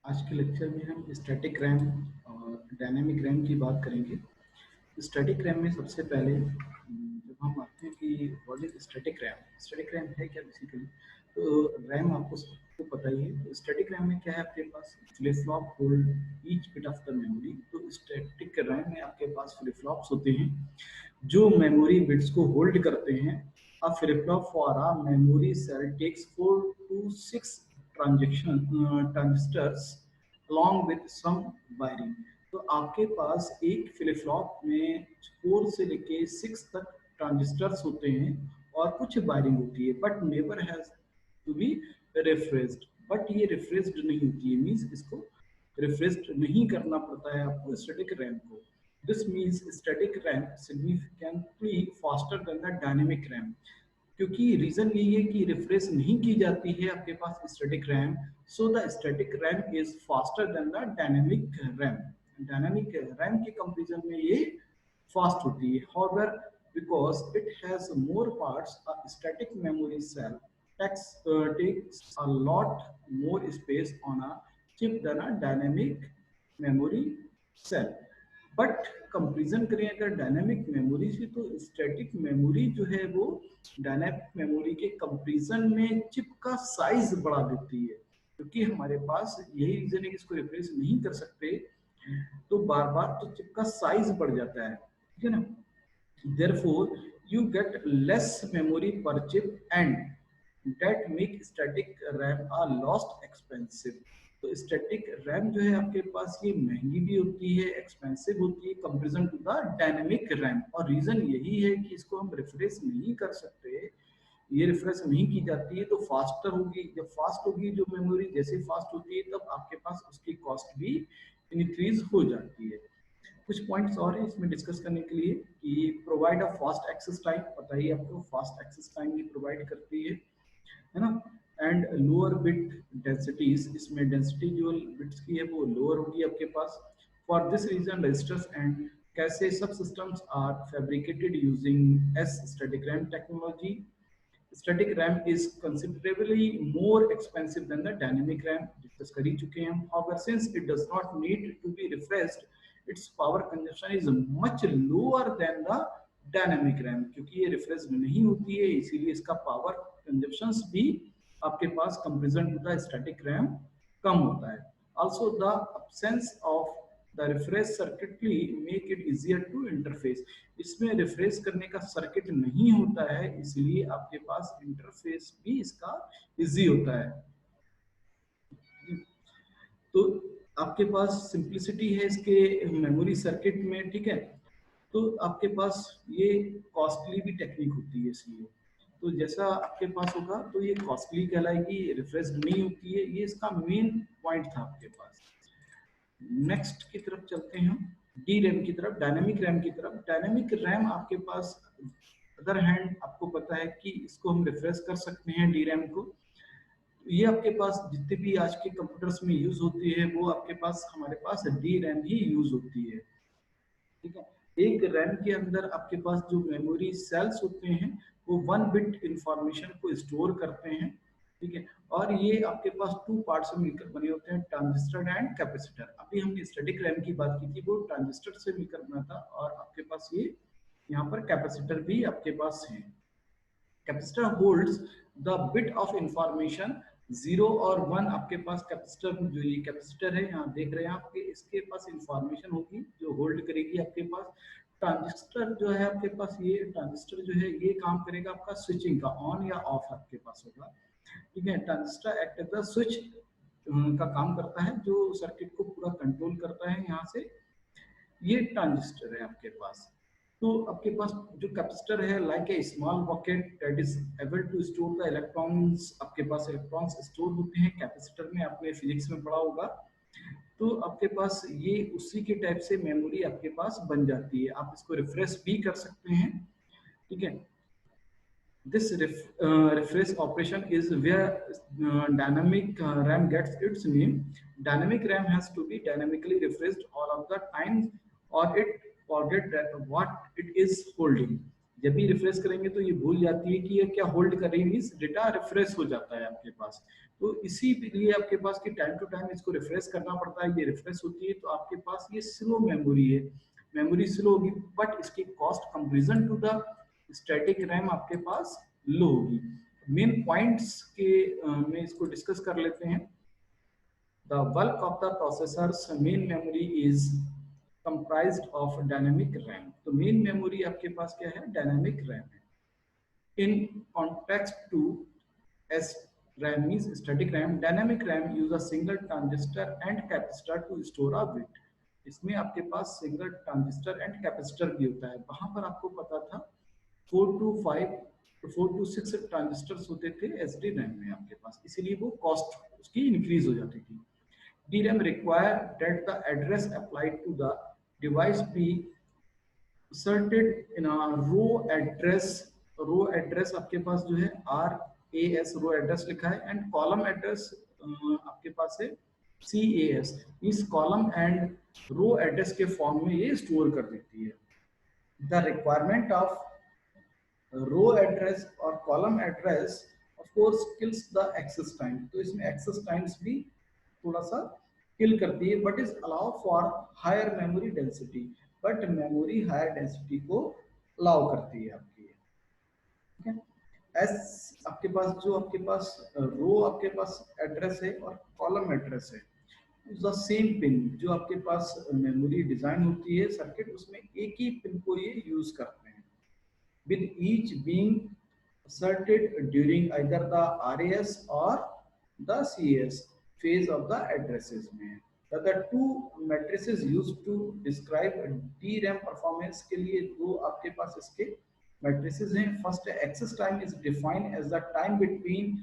आज के लेक्चर में हम स्टैटिक रैम और डायनेमिक रैम की बात करेंगे। स्टैटिक रैम में सबसे पहले जब हम आते हैं कि व्हाट इज स्टैटिक रैम है क्या बेसिकली। तो रैम आपको सबको पता ही है। स्टैटिक रैम में क्या है, आपके पास flip flop hold each bit of the memory. तो स्टैटिक रैम में आपके पास फ्लिप फ्लॉप्स होते हैं जो मेमोरी बिट्स को होल्ड करते हैं। A flip-flop for a memory cell takes 4 to 6 transistors along with some wiring। तो आपके पास एक फ्लिप फ्लॉप में 4 से लेके 6 तक ट्रांजिस्टर्स होते हैं और कुछ वायरिंग होती है, but never has to be refreshed. But ये रिफ्रेश्ड नहीं होती है, मीन्स इसको रिफ्रेश्ड नहीं करना पड़ता है आपको स्टैटिक रैम को। This means static RAM significantly faster than the dynamic RAM. क्योंकि रीजन यही है कि रिफ्रेश नहीं की जाती है आपके पास static RAM, so the static RAM is faster than the dynamic RAM. Dynamic RAM के कंपैरिजन में ये फास्ट होती है। However, because it has more parts, a static memory cell takes a lot more space on a chip than a dynamic memory cell। But comparison करें अगर dynamic memory से, तो static memory जो है वो डायनामिक मेमोरी के comparison में chip का साइज बढ़ा देती है। क्योंकि हमारे पास यही रीजन है कि इसको रिप्लेस नहीं कर सकते, तो बार बार तो चिप का साइज बढ़ जाता है, ठीक है ना। Therefore, you get less memory per chip, and that make static RAM a lot expensive। तो स्टैटिक रैम जो है आपके पास ये महंगी भी होती है, एक्सपेंसिव होती है comparison to the dynamic RAM. और रीजन यही है कि इसको हम रिफ्रेश नहीं कर सकते। ये रिफ्रेश नहीं की जाती है तो फास्टर होगी। जब फास्ट होगी जो मेमोरी, जैसे फास्ट होती है तब आपके पास उसकी कॉस्ट भी इंक्रीज हो जाती है। कुछ पॉइंट्स और हैं इसमें डिस्कस करने के लिए कि provide a fast access time, पता ही आपको फास्ट एक्सेस टाइम भी प्रोवाइड करती है ना। एंड लोअर बिट डेंसिटीज, इसमें डेंसिटी जो बिट्स की है वो लोअर होगी आपके पास। For this reason registers and cache subsystems are fabricated using S static RAM technology. Static RAM is considerably more expensive than the dynamic RAM, discuss कर ही चुके हैं हम। However, since it does not need to be refreshed, its power consumption is much lower than the dynamic RAM। क्योंकि ये refresh नहीं होती है इसीलिए इसका पावर कंजप्शन भी आपके पास comparison to the static RAM कम होता है। Also, the absence of the refresh circuitry make it easier to interface। इसमें रिफ्रेश करने का सर्किट नहीं होता है, इसलिए आपके पास इंटरफेस भी इसका इजी होता है। तो आपके पास सिंप्लिसिटी है इसके मेमोरी सर्किट में, ठीक है। तो आपके पास ये कॉस्टली भी टेक्निक होती है, इसलिए तो जैसा आपके पास होगा तो ये कॉस्टली कहलाएगी, रिफ्रेश नहीं होती है। ये इसका मेन पॉइंट था आपके पास। नेक्स्ट की तरफ चलते हैं हम, डी रैम की तरफ, डायनेमिक रैम की तरफ। डायनेमिक रैम आपके पास अदर हैंड आपको पता है कि इसको हम रिफ्रेश कर सकते हैं डी रैम को। ये आपके पास जितने भी आज के कंप्यूटर्स में यूज होती है वो आपके पास, हमारे पास डी रैम ही यूज होती है, ठीक है। एक रैम के अंदर आपके पास जो मेमोरी सेल्स होते हैं वो 1 बिट इंफॉर्मेशन को स्टोर करते हैं, ठीक है। और ये आपके पास 2 पार्ट से मिलकर बने होते हैं, ट्रांजिस्टर एंड कैपेसिटर। अभी हमने स्टैटिक रैम की बात की थी, वो ट्रांजिस्टर से मिलकर बना था, और आपके पास ये यहाँ पर कैपेसिटर भी आपके पास है। Capacitor holds the bit of information 0 और 1। आपके पास कैपेसिटर, जो ये कैपेसिटर है यहाँ देख रहे हैं आपके, इसके पास इंफॉर्मेशन होगी जो होल्ड करेगी आपके पास। ट्रांजिस्टर जो है आपके पास, ये ट्रांजिस्टर जो है ये काम करेगा आपका स्विचिंग का, ऑन या ऑफ आपके पास होगा, ठीक है। Transistor act as the switch का काम करता है, जो सर्किट को पूरा कंट्रोल करता है यहाँ से। ये ट्रांजिस्टर है आपके पास। तो आपके पास जो कैपेसिटर है like a small bucket that is able to store the electrons. आपके पास इलेक्ट्रॉन्स स्टोर होते हैं कैपेसिटर में, आपने फिजिक्स में पढ़ा होगा। तो आपके पास ये उसी के टाइप से मेमोरी आपके पास बन जाती है, आप इसको रिफ्रेश भी कर सकते हैं, ठीक है। This refresh operation is where dynamic RAM gets its name. Dynamic RAM has to be dynamically refreshed all of the time, or it forget that what it is holding। जब भी रिफ्रेश करेंगे तो ये भूल जाती है कि ये क्या होल्ड कर रही है, मीन्स डेटा रिफ्रेश हो जाता है आपके पास। तो इसीलिए आपके पास कि टाइम टू टाइम इसको रिफ्रेश करना पड़ता है, ये रिफ्रेश होती है तो आपके पास ये स्लो मेमोरी है, मेमोरी स्लो होगी, बट इसकी cost comparison to the static RAM आपके पास लो होगी। मेन पॉइंट्स के में इसको डिस्कस कर लेते हैं। The bulk of the processor's main memory is comprised of dynamic RAM. तो main memory आपके पास क्या है, dynamic RAM है। In context to SRAM means static RAM, dynamic RAM use a single transistor and capacitor to store a bit. इसमें आपके पास single transistor and capacitor भी होता है। वहां पर आपको पता था 4 to 6 ट्रांजिस्टर्स होते थे एसडी रैम में आपके पास, इसीलिए वो कॉस्ट उसकी इंक्रीज हो जाती थी। DRAM require that the address applied to the device be asserted in a row address। Row address आपके पास जो है RAS रो एड्रेस लिखा है, एंड कॉलम एड्रेस आपके पास है CAS, इस कॉलम एंड रो एड्रेस के फॉर्म में ये स्टोर कर देती है। The requirement of row address और column address of course kills the access time, तो इसमें एक्सेस टाइम्स भी थोड़ा सा किल करती है, but is allow for higher memory density, but memory higher density को अलाउ करती है आपकी, ठीक है। एस आपके पास जो आपके पास रो आपके पास एड्रेस है और कॉलम एड्रेस है, द सेम पिन जो आपके पास मेमोरी डिजाइन होती है सर्किट, उसमें एक ही पिन को ये यूज करते हैं, with each being asserted during either the RAS or the CAS phase of the addresses में। The two matrices used to describe DRAM performance के लिए दो आपके पास इसके matrices हैं। First, access time is defined as the time between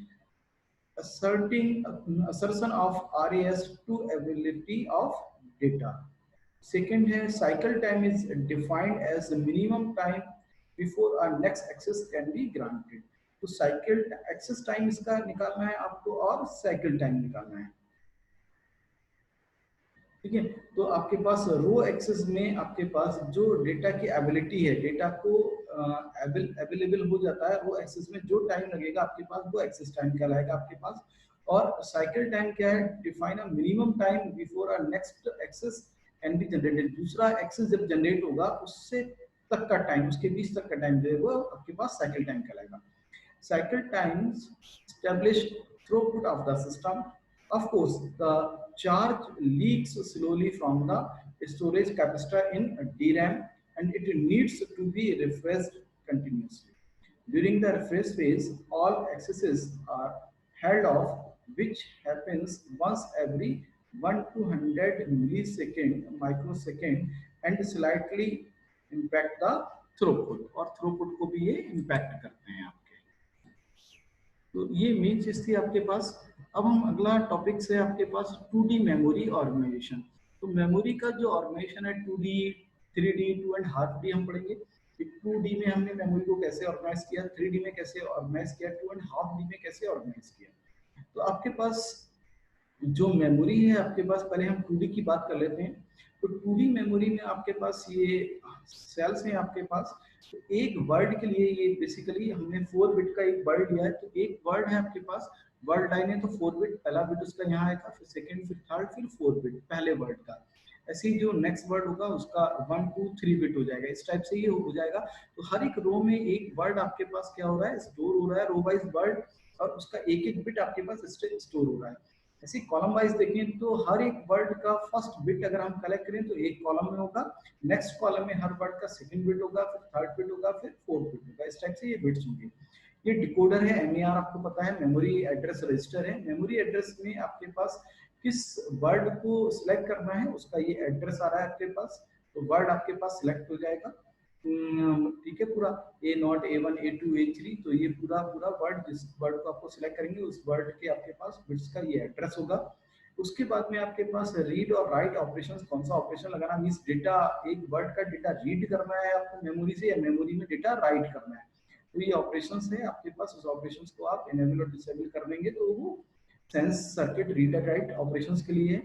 assertion of RAS to availability of data। Second है cycle time is defined as the minimum time before our next access can be granted। तो cycle access time इसका निकालना है आपको और cycle time निकालना है, ठीक है। तो आपके पास रो एक्सेस में आपके पास जो डेटा की एबिलिटी है, डेटा को अवेलेबल हो जाता है, वो एक्सेस में जो टाइम लगेगा आपके पास वो एक्सेस टाइम कहलाएगा आपके पास। और साइकिल टाइम क्या है, define a minimum time before a next access can be generated. दूसरा एक्सेस जब जनरेट होगा उससे तक का टाइम, उसके बीच तक का टाइम जो है वो आपके पास साइकिल टाइम कहलाएगा। Cycle times establish throughput of the system. Of course, the charge leaks slowly from the storage capacitor in DRAM and it needs to be refreshed continuously. During the refresh phase, all accesses are held off, which happens once every 1 to 100 millisecond, microsecond, and slightly impact the throughput। और throughput को भी ये impact करते हैं आपके। तो ये main चीज थी आपके पास। अब हम अगला टॉपिक से आपके पास 2D मेमोरी ऑर्गेनाइजेशन। तो मेमोरी का जो ऑर्गेनाइजेशन है 2D, 3D, 2.5D हम पढ़ेंगे। 2D में हमने मेमोरी को कैसे ऑर्गेनाइज किया, 3D में कैसे ऑर्गेनाइज किया, 2.5D में कैसे ऑर्गेनाइज किया। तो आपके पास जो मेमोरी है आपके पास, पहले हम 2D की बात कर लेते हैं। तो 2D मेमोरी में आपके पास ये सेल्स हैं आपके पास। तो एक वर्ड के लिए ये बेसिकली हमने 4 बिट का एक वर्ड लिया है। तो एक वर्ड है आपके पास, वर्ड लाइन है तो 4 बिट पहला बिट उसका यहाँ आएगा, फिर सेकंड, फिर थर्ड, फिर 4 बिट पहले वर्ड का। ऐसे ही जो नेक्स्ट वर्ड होगा उसका 1 2 3 बिट हो जाएगा। इस टाइप से ये हो जाएगा। तो हर एक रो में एक वर्ड आपके पास क्या हो रहा है, स्टोर हो रहा है, रो वाइज वर्ड, और उसका एक एक बिट आपके पास स्टोर हो रहा है। ऐसे कॉलम वाइज देखें तो हर एक वर्ड का फर्स्ट बिट अगर हम कलेक्ट करें तो एक कॉलम में होगा, नेक्स्ट कॉलम में हर वर्ड का सेकंड बिट होगा, फिर थर्ड बिट होगा, फिर फोर्थ बिट होगा। इस टाइप से ये बिट्स होंगे। ये डिकोडर है, एमईआर आपको पता है, मेमोरी एड्रेस रजिस्टर है। मेमोरी एड्रेस में आपके पास किस वर्ड को सिलेक्ट करना है उसका ये एड्रेस आ रहा है आपके पास। तो वर्ड आपके पास सिलेक्ट हो जाएगा, ठीक है, पूरा A0, A1, A2, A3, तो ये पूरा वर्ड, जिस वर्ड को आपको सिलेक्ट करेंगे उस वर्ड के आपके पास बिट्स का ये एड्रेस होगा। उसके बाद में आपके पास रीड और राइट ऑपरेशंस, कौन सा ऑपरेशन लगाना, मींस डेटा, एक वर्ड का डेटा रीड करना है आपको मेमोरी से, या मेमोरी में डेटा राइट करना है। तो ये ऑपरेशंस है आपके पास। उस ऑपरेशंस को आप इनेबल और डिसेबल कर देंगे तो वो सेंस सर्किट रीड और राइट ऑपरेशंस के लिए है।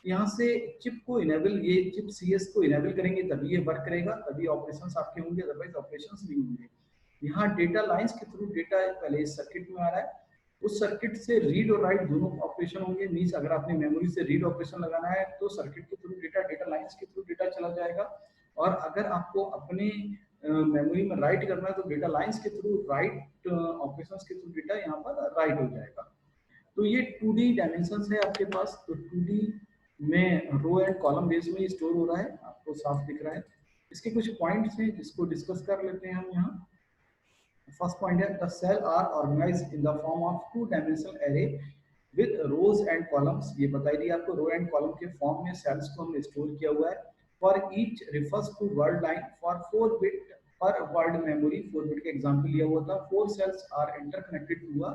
यहाँ से चिप को इनेबल, ये चिप CS को इनेबल करेंगे तभी ये वर्क करेगा, तभी ऑपरेशंस आपके होंगे, अदरवाइज ऑपरेशंस नहीं होंगे। यहाँ डेटा लाइंस के थ्रू डेटा पहले इस सर्किट में आ रहा है, उस सर्किट से रीड और राइट दोनों ऑपरेशन होंगे। मीन्स अगर आपने मेमोरी से रीड ऑपरेशन लगाना है तो सर्किट के थ्रू डेटा, डेटा लाइंस के थ्रू डेटा चला जाएगा, और अगर आपको अपने मेमोरी में राइट करना है तो डेटा लाइंस के थ्रू राइट ऑपरेशंस के थ्रू डेटा यहाँ पर राइट हो जाएगा। तो ये 2D डायमेंशन है आपके पास। तो 2D में रो एंड कॉलम बेस में स्टोर हो रहा है, आपको साफ दिख रहा है। इसके कुछ पॉइंट्स हैं जिसको डिस्कस कर लेते हैं हम यहाँ। फर्स्ट पॉइंट है, the cell are organised in the form of 2 dimensional array with rows and columns. ये बताई दी आपको, रो एंड कॉलम के फॉर्म में सेल्स को हमने स्टोर किया हुआ है। For each refers to word line for 4 bit per word memory. 4 bit का एग्जांपल लिया हुआ था। 4 cells are interconnected to a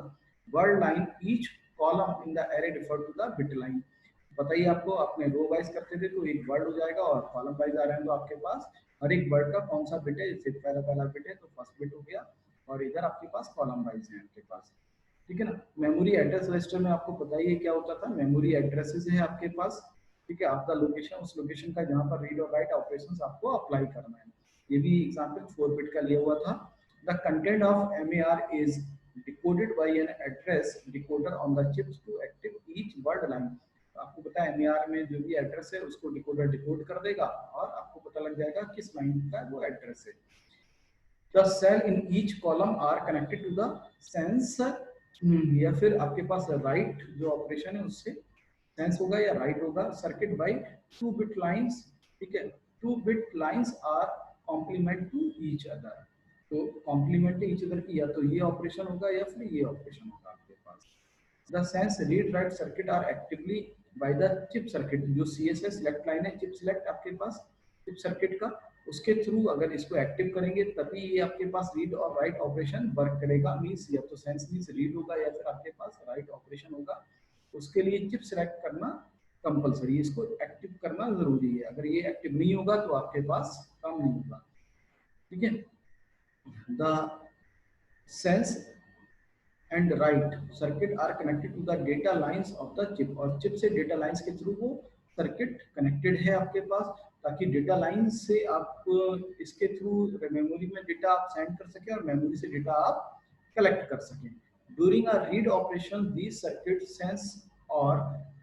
word line, each column in the array refer to the bit line. बताइए आपको, आपने रो वाइज करते थे तो एक वर्ड हो जाएगा, और कॉलम वाइज आ रहे हैं तो आपके पास हर एक वर्ड का कौन सा बिट है, जैसे पहला पहला बिट है तो फर्स्ट बिट हो गया, और इधर आपके पास कॉलम वाइज है आपके पास। ठीक है ना। मेमोरी एड्रेस रजिस्टर में आपको पता ही है क्या होता था, मेमोरी एड्रेसेस है आपके पास। ठीक है, आपका लोकेशन, उस लोकेशन का जहाँ पर रीड और राइट ऑपरेशंस आपको अप्लाई करना है। ये भी एग्जांपल 4 बिट का लिया हुआ था। The content of MAR is decoded by an address decoder on the chips to active each word line. आपको पता है एमएआर में जो भी एड्रेस है उसको डिकोडर डिकोड कर देगा, और आपको पता लग जाएगा किस लाइन का वो एड्रेस है। The cell in each column are connected to the sensor, या फिर आपके पास राइट जो ऑपरेशन है उससे सेंस होगा या राइट होगा। Circuit by 2 bit lines. ठीक है, 2 bit lines are complement to each other. तो कॉम्प्लीमेंट ईच अदर की या तो ये ऑपरेशन होगा या फिर ये ऑपरेशन होगा आपके पास। The sense read write circuit are actively by the chip circuit। जो CSS select लाइन है, चिप सिलेक्ट आपके पास चिप सर्किट का, उसके थ्रू अगर इसको एक्टिव करेंगे तभी ये आपके पास रीड और राइट ऑपरेशन वर्क करेगा। मीन्स या तो सेंस मीन्स रीड होगा या फिर आपके पास राइट ऑपरेशन होगा। उसके लिए चिप सिलेक्ट करना कंपलसरी, इसको एक्टिव करना जरूरी है। अगर ये एक्टिव नहीं होगा तो आपके पास काम नहीं होगा। ठीक है। The sense and write circuit are connected to the data lines of the chip. और चिप से डेटा लाइंस के थ्रू वो सर्किट कनेक्टेड है आपके पास, ताकि डेटा लाइन से आप इसके थ्रू मेमोरी में डेटा आप सेंड कर सकें और मेमोरी से डेटा आप कलेक्ट कर सकें। During a read operation this circuit sense और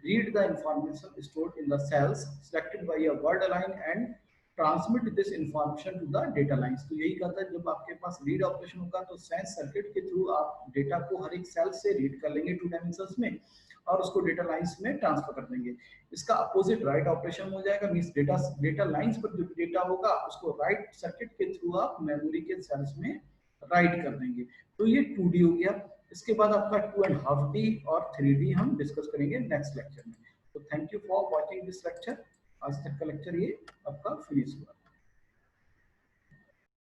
read the information stored in the cells selected by a word line and transmit this information to the data lines. तो यही कहता है, जब आपके पास रीड ऑपरेशन होगा तो सेंस सर्किट के थ्रू आप डेटा को हर एक सेल से रीड कर लेंगे 2 डायमेंशंस में, और उसको डेटा लाइंस में ट्रांसफर कर देंगे। इसका अपोजिट राइट ऑपरेशन हो जाएगा। मींस डेटा डेटा लाइंस पर जो डेटा होगा उसको राइट सर्किट के थ्रू आप मेमोरी के सेल्स में राइट कर देंगे। तो ये 2D हो गया। इसके बाद आपका 2.5D और 3D हम डिस्कस करेंगे नेक्स्ट लेक्चर में। तो thank you for watching this lecture. आज तक का लेक्चर ये आपका फिनिश हुआ।